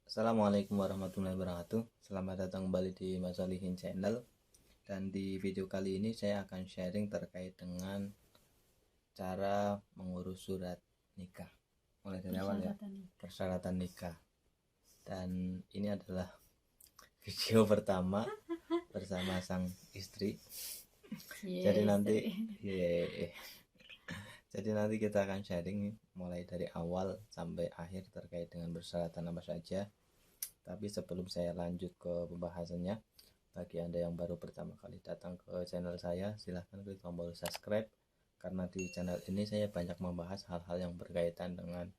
Assalamualaikum warahmatullahi wabarakatuh. Selamat datang kembali di Mas Solihin Channel. Dan di video kali ini saya akan sharing terkait dengan cara mengurus surat nikah. Mulai dari awal ya, persyaratan nikah. Dan ini adalah video pertama bersama sang istri. Jadi nanti Jadi nanti kita akan sharing mulai dari awal sampai akhir terkait dengan persyaratan apa saja. Tapi sebelum saya lanjut ke pembahasannya, bagi Anda yang baru pertama kali datang ke channel saya, silahkan klik tombol subscribe, karena di channel ini saya banyak membahas hal-hal yang berkaitan dengan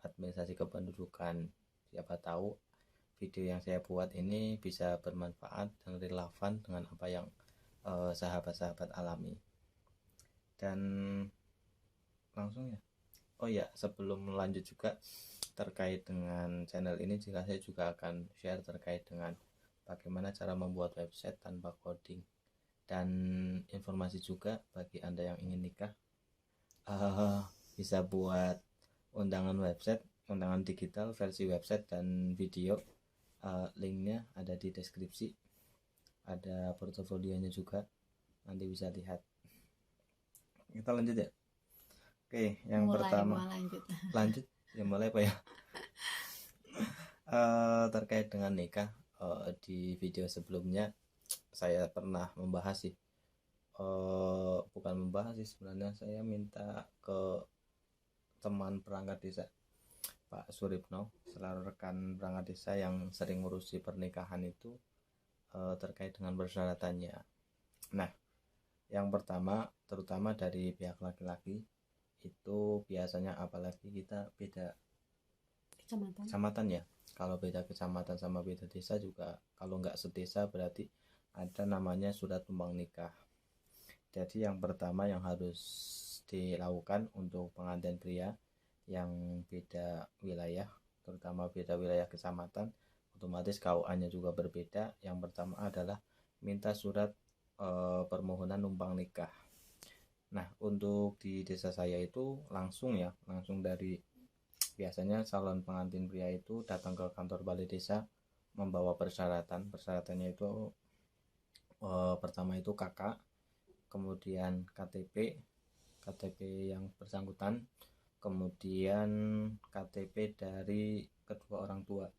administrasi kependudukan. Siapa tahu video yang saya buat ini bisa bermanfaat dan relevan dengan apa yang sahabat-sahabat alami. Dan langsung ya, oh ya, sebelum lanjut juga terkait dengan channel ini, jika saya juga akan share terkait dengan bagaimana cara membuat website tanpa coding, dan informasi juga bagi Anda yang ingin nikah, bisa buat undangan website, undangan digital versi website dan video. Linknya ada di deskripsi, ada portofolionya juga, nanti bisa lihat. Kita lanjut ya. Oke, yang pertama lanjut ya, mulai Pak ya. Terkait dengan nikah, di video sebelumnya saya pernah membahas sih, bukan membahas sih, sebenarnya saya minta ke teman perangkat desa Pak Suripno, selalu rekan perangkat desa yang sering ngurusi pernikahan itu, terkait dengan persyaratannya. Nah, yang pertama, terutama dari pihak laki-laki itu biasanya, apalagi kita beda kecamatan ya, kalau beda kecamatan sama beda desa juga, kalau nggak sedesa berarti ada namanya surat tumbang nikah. Jadi yang pertama yang harus dilakukan untuk pengantin pria yang beda wilayah, terutama beda wilayah kecamatan, otomatis KUA-nya juga berbeda. Yang pertama adalah minta surat permohonan numpang nikah. Nah, untuk di desa saya itu langsung dari, biasanya calon pengantin pria itu datang ke kantor balai desa membawa persyaratannya itu pertama itu kakak, kemudian KTP yang bersangkutan, kemudian KTP dari kedua orang tua,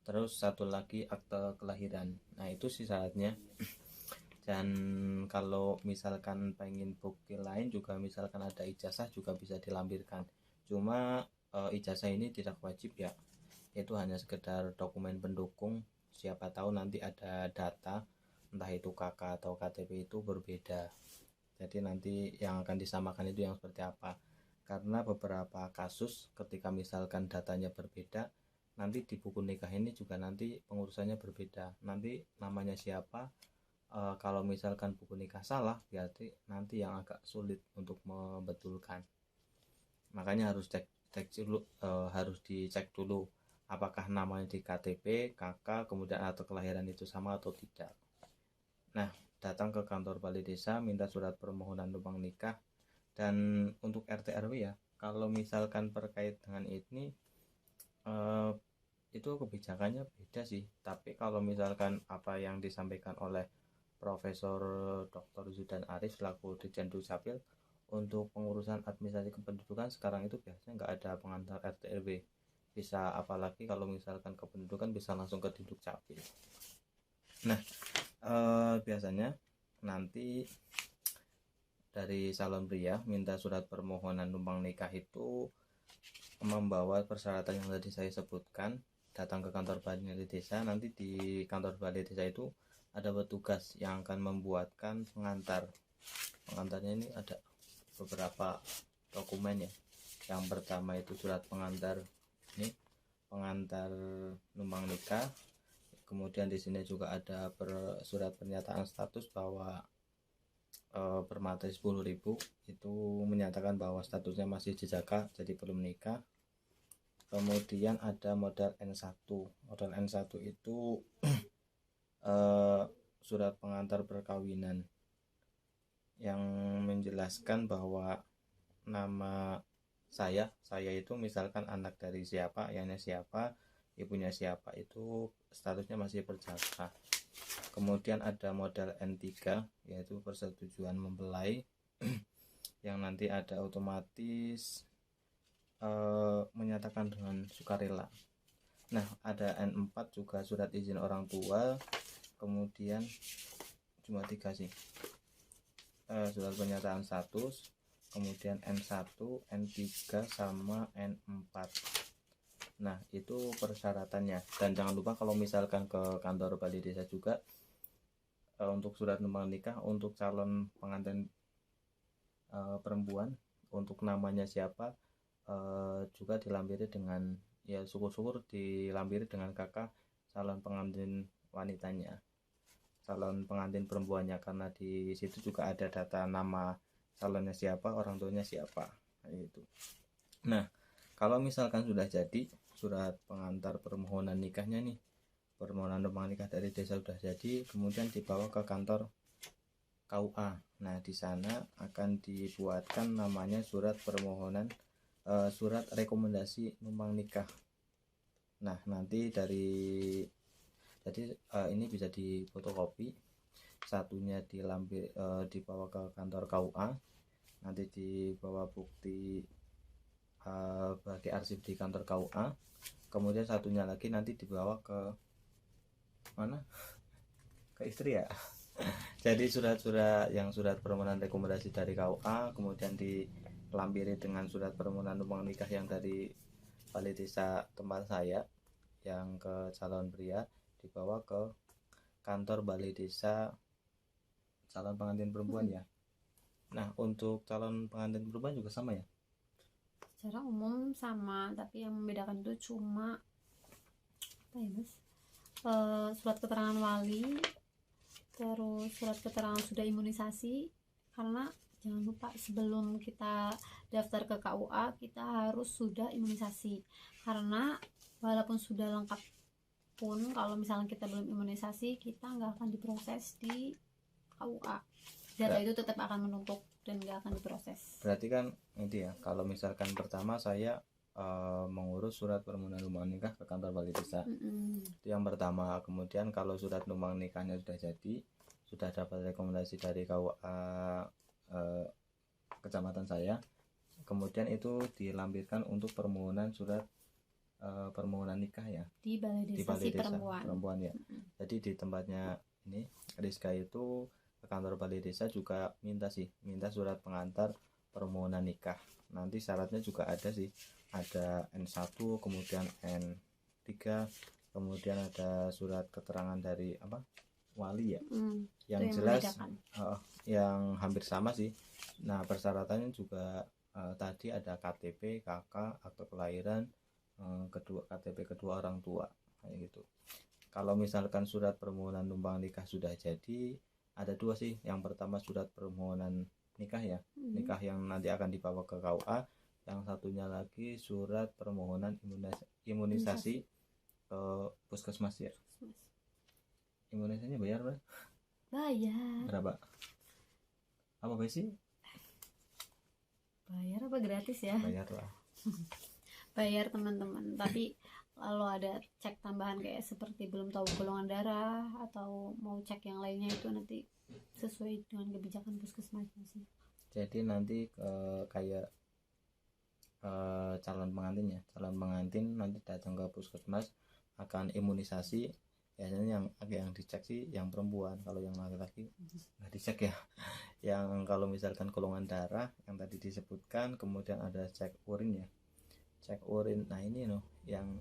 terus satu lagi akte kelahiran. Nah, itu sih syaratnya. Dan kalau misalkan pengen bukti lain juga, misalkan ada ijazah juga bisa dilampirkan. Cuma ijazah ini tidak wajib ya, itu hanya sekedar dokumen pendukung. Siapa tahu nanti ada data, entah itu KK atau KTP itu berbeda, jadi nanti yang akan disamakan itu yang seperti apa. Karena beberapa kasus ketika misalkan datanya berbeda, nanti di buku nikah ini juga nanti pengurusannya berbeda, nanti namanya siapa. Kalau misalkan buku nikah salah, berarti nanti yang agak sulit untuk membetulkan. Makanya harus dicek dulu apakah namanya di KTP, KK, kemudian atau kelahiran itu sama atau tidak. Nah, datang ke kantor balai desa minta surat permohonan numpang nikah. Dan untuk RT RW ya, kalau misalkan terkait dengan ini, itu kebijakannya beda sih. Tapi kalau misalkan apa yang disampaikan oleh Profesor Dr. Zudan Arif selaku Dirjen Dukcapil, untuk pengurusan administrasi kependudukan sekarang itu biasanya nggak ada pengantar RT RW. Bisa, apalagi kalau misalkan kependudukan bisa langsung ke Dukcapil. Nah, biasanya nanti dari calon pria minta surat permohonan numpang nikah itu membawa persyaratan yang tadi saya sebutkan, datang ke kantor balai desa. Nanti di kantor balai desa itu ada petugas yang akan membuatkan pengantarnya ini ada beberapa dokumen ya. Yang pertama itu surat pengantar numpang nikah. Kemudian di sini juga ada surat pernyataan status bahwa per materi 10.000 itu menyatakan bahwa statusnya masih dijaka, jadi belum nikah. Kemudian ada modal N1. Modal N1 itu surat pengantar perkawinan yang menjelaskan bahwa nama saya itu misalkan anak dari siapa, ayahnya siapa, ibunya siapa, itu statusnya masih perjaka. Kemudian ada model N3 yaitu persetujuan mempelai yang nanti ada otomatis menyatakan dengan sukarela. Nah, ada N4 juga surat izin orang tua. Kemudian cuma 3 sih, surat pernyataan status, kemudian N1, N3 sama N4. Nah, itu persyaratannya. Dan jangan lupa kalau misalkan ke kantor balai desa juga untuk surat numpang nikah untuk calon pengantin perempuan, untuk namanya siapa juga dilampiri dengan, ya syukur-syukur dilampiri dengan kakak calon pengantin wanitanya, calon pengantin perempuannya, karena di situ juga ada data nama calonnya siapa, orang tuanya siapa, itu. Nah, kalau misalkan sudah jadi surat pengantar permohonan nikahnya nih, permohonan numpang nikah dari desa sudah jadi, kemudian dibawa ke kantor KUA. Nah, di sana akan dibuatkan namanya surat permohonan surat rekomendasi numpang nikah. Nah, nanti jadi ini bisa difotokopi, satunya dibawa ke kantor KUA, nanti dibawa bukti bagi arsip di kantor KUA, kemudian satunya lagi nanti dibawa ke mana, ke istri ya. Jadi surat-surat yang surat permohonan rekomendasi dari KUA kemudian dilampiri dengan surat permohonan numpang nikah yang dari balai desa tempat saya yang ke calon pria, dibawa ke kantor balai desa calon pengantin perempuan ya. Nah, untuk calon pengantin perempuan juga sama ya? Secara umum sama, tapi yang membedakan itu cuma apa ya mas, surat keterangan wali, terus surat keterangan sudah imunisasi. Karena jangan lupa sebelum kita daftar ke KUA kita harus sudah imunisasi, karena walaupun sudah lengkap pun kalau misalnya kita belum imunisasi kita nggak akan diproses di KUA, data itu tetap akan menumpuk dan nggak akan diproses. Berarti kan itu ya, kalau misalkan pertama saya mengurus surat permohonan numpang nikah ke kantor balai desa, itu yang pertama. Kemudian kalau surat numpang nikahnya sudah jadi, sudah dapat rekomendasi dari KUA kecamatan saya, kemudian itu dilampirkan untuk permohonan surat permohonan nikah ya di balai desa, balai desa perempuan ya. Jadi di tempatnya ini Rizka itu ke kantor balai desa juga minta surat pengantar permohonan nikah. Nanti syaratnya juga ada sih, ada N1, kemudian N3, kemudian ada surat keterangan dari apa, wali ya, yang jelas yang hampir sama sih. Nah, persyaratannya juga tadi ada KTP, KK, akte kelahiran, KTP kedua orang tua, kayak gitu. Kalau misalkan surat permohonan numpang nikah sudah jadi, ada 2 sih. Yang pertama surat permohonan nikah ya, nikah yang nanti akan dibawa ke KUA. Yang satunya lagi surat permohonan imunisasi ke puskesmas ya. Imunisasinya bayar berapa? Berapa? Apa sih? Bayar apa gratis ya? Bayar lah. Bayar teman-teman, tapi kalau ada cek tambahan kayak seperti belum tahu golongan darah atau mau cek yang lainnya itu nanti sesuai dengan kebijakan puskesmas sih. Jadi nanti kayak calon pengantin nanti datang ke puskesmas akan imunisasi. Biasanya yang dicek sih yang perempuan, kalau yang laki-laki nggak dicek ya. Yang kalau misalkan golongan darah yang tadi disebutkan, kemudian ada cek urin ya, cek urin. Nah, ini yang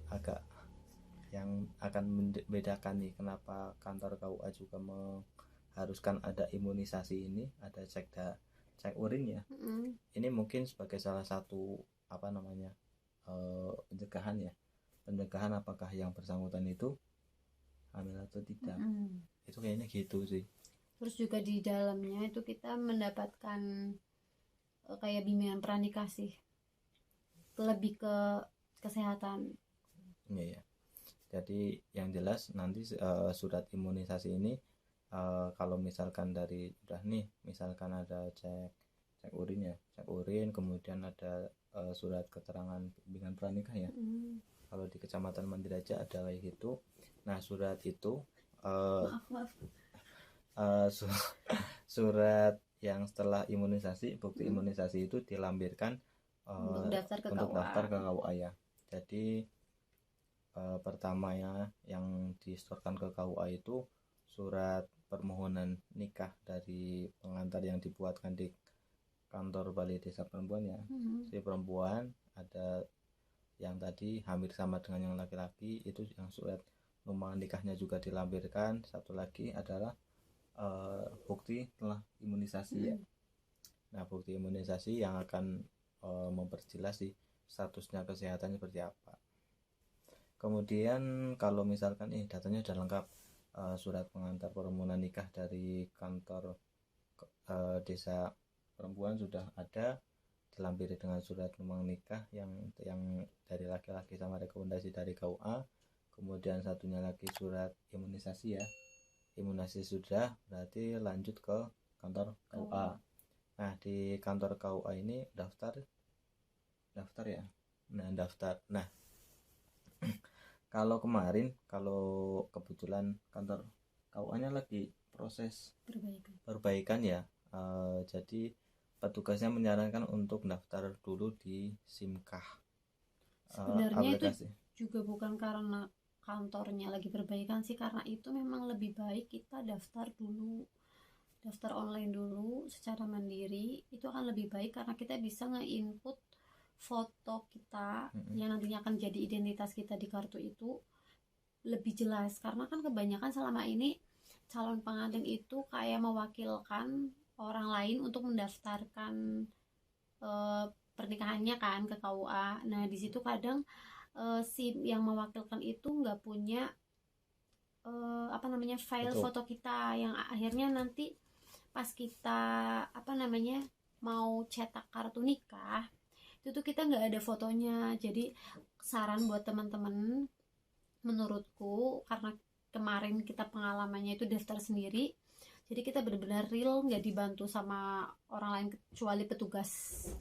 akan membedakan nih kenapa kantor KUA juga mengharuskan ada imunisasi ini, ada cek urin ya. Ini mungkin sebagai salah satu pencegahan apakah yang bersangkutan itu hamil atau tidak. Itu kayaknya gitu sih. Terus juga di dalamnya itu kita mendapatkan kayak bimbingan pranikah sih, lebih ke kesehatan. Iya ya. Jadi yang jelas nanti surat imunisasi ini kalau misalkan dari udah nih, misalkan ada cek urin ya, cek urin, kemudian ada surat keterangan bimbingan pranikah ya. Kalau di Kecamatan Mandiraja ada kayak gitu. Nah, surat itu Maaf. surat yang setelah imunisasi, bukti imunisasi itu dilampirkan Untuk daftar ke untuk KUA. daftar ke KUA ya. Jadi pertamanya yang disetorkan ke KUA itu surat permohonan nikah dari pengantar yang dibuatkan di kantor Balai Desa Perempuan ya. Si perempuan ada yang tadi hampir sama dengan yang laki-laki, itu yang surat nomor nikahnya juga dilampirkan. Satu lagi adalah bukti telah imunisasi ya. Nah, bukti imunisasi yang akan memperjelas sih statusnya kesehatan seperti apa. Kemudian kalau misalkan datanya sudah lengkap, surat pengantar permohonan nikah dari kantor desa perempuan sudah ada, dilampiri dengan surat nomor nikah yang dari laki-laki sama rekomendasi dari KUA. Kemudian satunya lagi surat imunisasi ya. Imunisasi sudah, berarti lanjut ke kantor KUA. Nah, di kantor KUA ini daftar ya. Nah, kalau kemarin, kalau kebetulan kantor KUA-nya lagi proses perbaikan ya, jadi petugasnya menyarankan untuk daftar dulu di SIMKAH. Sebenarnya itu juga bukan karena kantornya lagi perbaikan sih, karena itu memang lebih baik kita daftar online dulu secara mandiri. Itu akan lebih baik karena kita bisa nge-input foto kita yang nantinya akan jadi identitas kita di kartu itu lebih jelas. Karena kan kebanyakan selama ini calon pengantin itu kayak mewakilkan orang lain untuk mendaftarkan pernikahannya kan ke KUA. Nah, di situ kadang si yang mewakilkan itu nggak punya file foto kita, yang akhirnya nanti pas kita mau cetak kartu nikah itu tuh kita nggak ada fotonya. Jadi saran buat teman-teman, menurutku, karena kemarin kita pengalamannya itu daftar sendiri, jadi kita benar-benar real, nggak dibantu sama orang lain kecuali petugas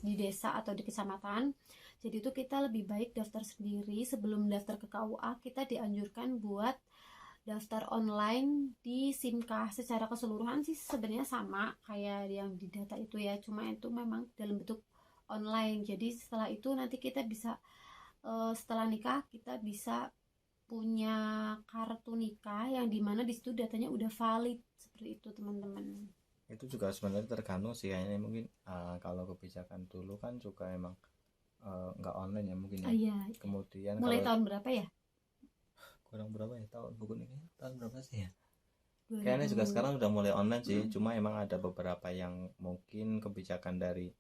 di desa atau di kecamatan. Jadi itu kita lebih baik daftar sendiri. Sebelum daftar ke KUA kita dianjurkan buat daftar online di SIMKAH. Secara keseluruhan sih sebenarnya sama kayak yang di data itu ya, cuma itu memang dalam bentuk online. Jadi setelah itu nanti kita bisa setelah nikah kita bisa punya kartu nikah yang dimana di situ datanya udah valid. Seperti itu teman-teman. Itu juga sebenarnya tergantung sih kayaknya, mungkin kalau kebijakan dulu kan juga emang nggak online ya mungkin ya. Iya. Kemudian mulai tahun berapa ya? Kurang berapa ya tahun buku ini, tahun berapa sih ya? Kayaknya juga sekarang udah mulai online sih. Cuma emang ada beberapa yang mungkin kebijakan dari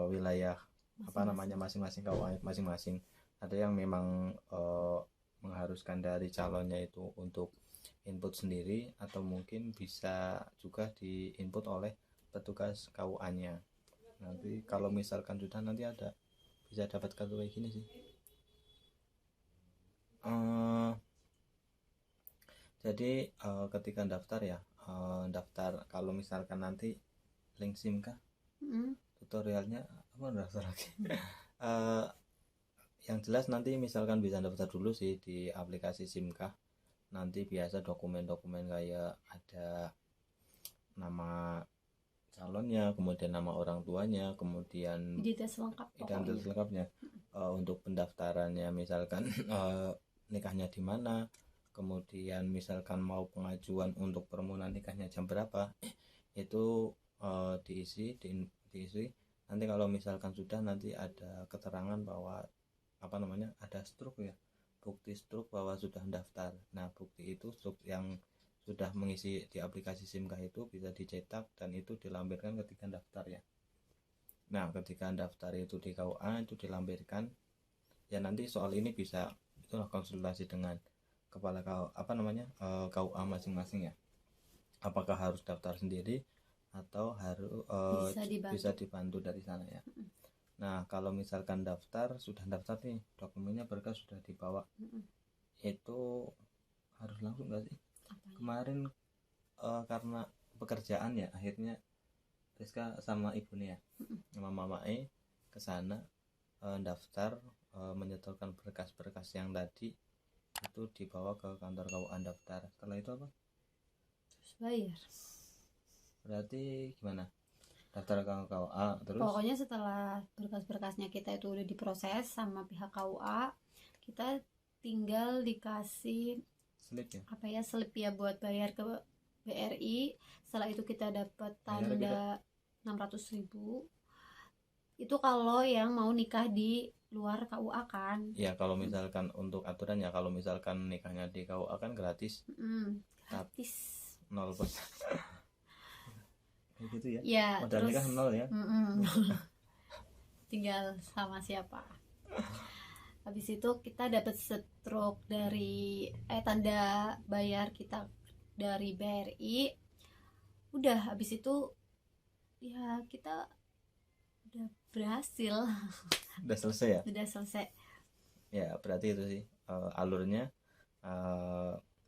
wilayah masing-masing KUA masing-masing. Ada yang memang mengharuskan dari calonnya itu untuk input sendiri, atau mungkin bisa juga diinput oleh petugas KUA-nya. Nanti kalau misalkan sudah, nanti ada bisa dapat kartu kayak gini sih. Jadi ketika daftar ya, daftar kalau misalkan nanti link SIMKAH, tutorialnya apa daftar lagi. Yang jelas nanti misalkan bisa daftar dulu sih di aplikasi SIMKAH. Nanti biasa dokumen-dokumen kayak ada nama calonnya, kemudian nama orang tuanya, kemudian identitas lengkapnya. Untuk pendaftarannya misalkan nikahnya di mana, kemudian misalkan mau pengajuan untuk permohonan nikahnya jam berapa, itu diisi. Nanti kalau misalkan sudah, nanti ada keterangan bahwa ada struk ya, bukti struk bahwa sudah daftar. Nah, bukti itu struk yang sudah mengisi di aplikasi SIMKAH itu bisa dicetak dan itu dilampirkan ketika daftar ya. Nah, ketika daftar itu di KUA itu dilampirkan ya. Nanti soal ini bisa itulah konsultasi dengan kepala KUA masing-masing ya, apakah harus daftar sendiri atau harus bisa dibantu dari sana ya. Nah, kalau misalkan sudah daftar nih, dokumennya berkas sudah dibawa, itu harus langsung nggak sih? Kemarin karena pekerjaan ya, akhirnya Rizka sama ibunya sama mamae ke sana daftar menyetorkan berkas-berkas yang tadi itu dibawa ke kantor KUA daftar. Setelah itu apa? Terus bayar. Berarti gimana? Daftar ke KUA terus? Pokoknya setelah berkas-berkasnya kita itu udah diproses sama pihak KUA, kita tinggal dikasih Slip ya? apa ya, slip ya buat bayar ke BRI. Setelah itu kita dapat tanda 600.000. Itu kalau yang mau nikah di luar KUA kan. Ya kalau misalkan untuk aturan ya, kalau misalkan nikahnya di KUA kan gratis. Gratis. 0%. Kayak gitu ya? Ya, modal terus nikah 0 ya? tinggal sama siapa. Habis itu kita dapat stroke dari tanda bayar kita dari BRI. Udah, habis itu ya kita udah berhasil. Udah selesai ya? Udah selesai. Ya berarti itu sih alurnya.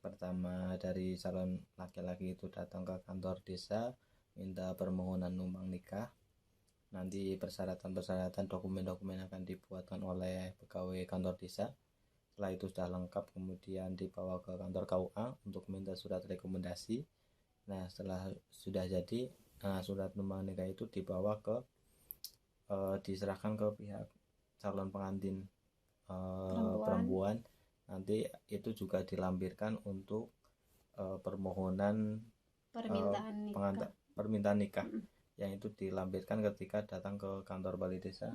Pertama dari calon laki-laki itu datang ke kantor desa minta permohonan numpang nikah. Nanti persyaratan dokumen-dokumen akan dibuatkan oleh pegawai kantor desa. Setelah itu sudah lengkap kemudian dibawa ke kantor KUA untuk minta surat rekomendasi. Nah setelah sudah jadi surat numpang nikah itu dibawa ke diserahkan ke pihak calon pengantin perempuan. Nanti itu juga dilampirkan untuk permohonan permintaan nikah yang itu dilampirkan ketika datang ke kantor balai desa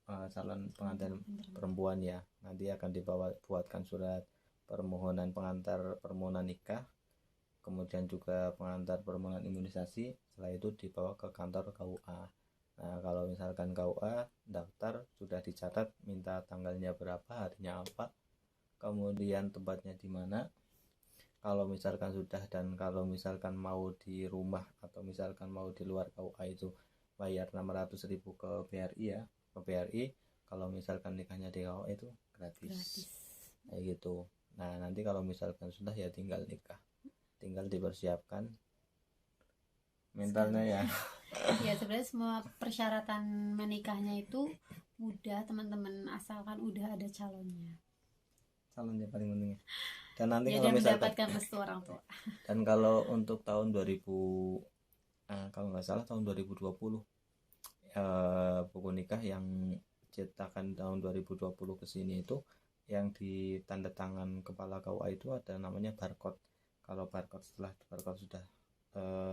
calon pengantin perempuan ya. Nanti akan buatkan surat permohonan pengantar permohonan nikah, kemudian juga pengantar permohonan imunisasi. Setelah itu dibawa ke kantor KUA. Nah kalau misalkan KUA daftar sudah dicatat minta tanggalnya berapa, harinya apa, kemudian tempatnya di mana. Kalau misalkan sudah, dan kalau misalkan mau di rumah atau misalkan mau di luar KUA itu bayar 600.000 ke BRI ya, ke BRI. Kalau misalkan nikahnya di KUA itu gratis. Kayak gitu. Nah nanti kalau misalkan sudah ya tinggal nikah, tinggal dipersiapkan mentalnya ya. Ya sebenarnya semua persyaratan menikahnya itu mudah teman-teman, asalkan udah ada calonnya Paling penting. Dan nanti ya, kalau dan misalkan mendapatkan restu orang tua. Dan kalau untuk tahun 2000 kalau nggak salah tahun 2020 buku nikah yang cetakan tahun 2020 ke sini itu yang di tanda tangan kepala KUA itu ada namanya barcode. Kalau barcode, setelah barcode sudah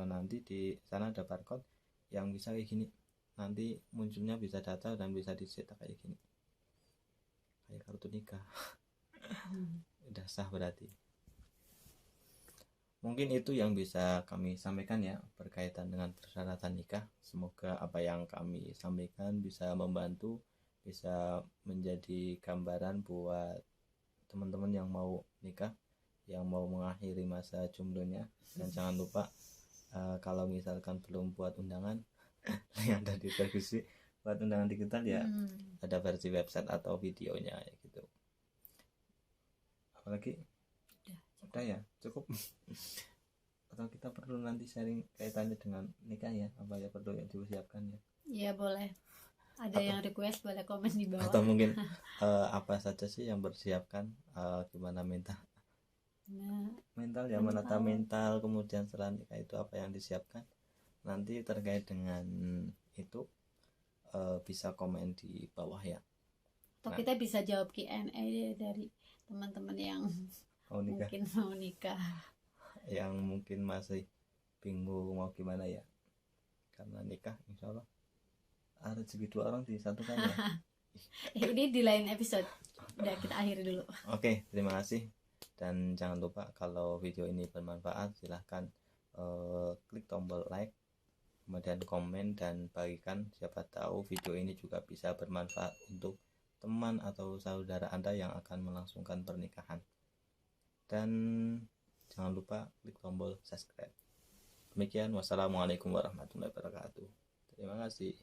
nanti di sana ada barcode yang bisa kayak gini, nanti munculnya bisa data dan bisa dicetak kayak gini, kayak kartu nikah. Udah sah berarti. Mungkin itu yang bisa kami sampaikan ya berkaitan dengan persyaratan nikah. Semoga apa yang kami sampaikan bisa membantu, bisa menjadi gambaran buat teman-teman yang mau nikah, yang mau mengakhiri masa jomblonya. Dan jangan lupa kalau misalkan belum buat undangan yang ada di deskripsi, buat undangan digital ya, ada versi website atau videonya ya gitu. Apalagi udah ya cukup. Atau kita perlu nanti sharing kaitannya dengan nikah ya, apa ya perlu yang dipersiapkan ya? Iya boleh, ada yang request boleh komen di bawah. Atau mungkin apa saja sih yang bersiapkan, gimana mental ya, menata mental, kemudian setelah nikah itu apa yang disiapkan. Nanti terkait dengan itu bisa komen di bawah ya. Atau kita bisa jawab Q&A dari teman-teman yang mungkin mau nikah, yang mungkin masih bingung mau gimana ya, karena nikah insya Allah rezeki 2 orang disatukan ya. Ini di lain episode, udah kita akhiri dulu. Oke, terima kasih. Dan jangan lupa kalau video ini bermanfaat silahkan klik tombol like, kemudian komen dan bagikan. Siapa tahu video ini juga bisa bermanfaat untuk teman atau saudara Anda yang akan melangsungkan pernikahan. Dan jangan lupa klik tombol subscribe. Demikian, wassalamualaikum warahmatullahi wabarakatuh. Terima kasih.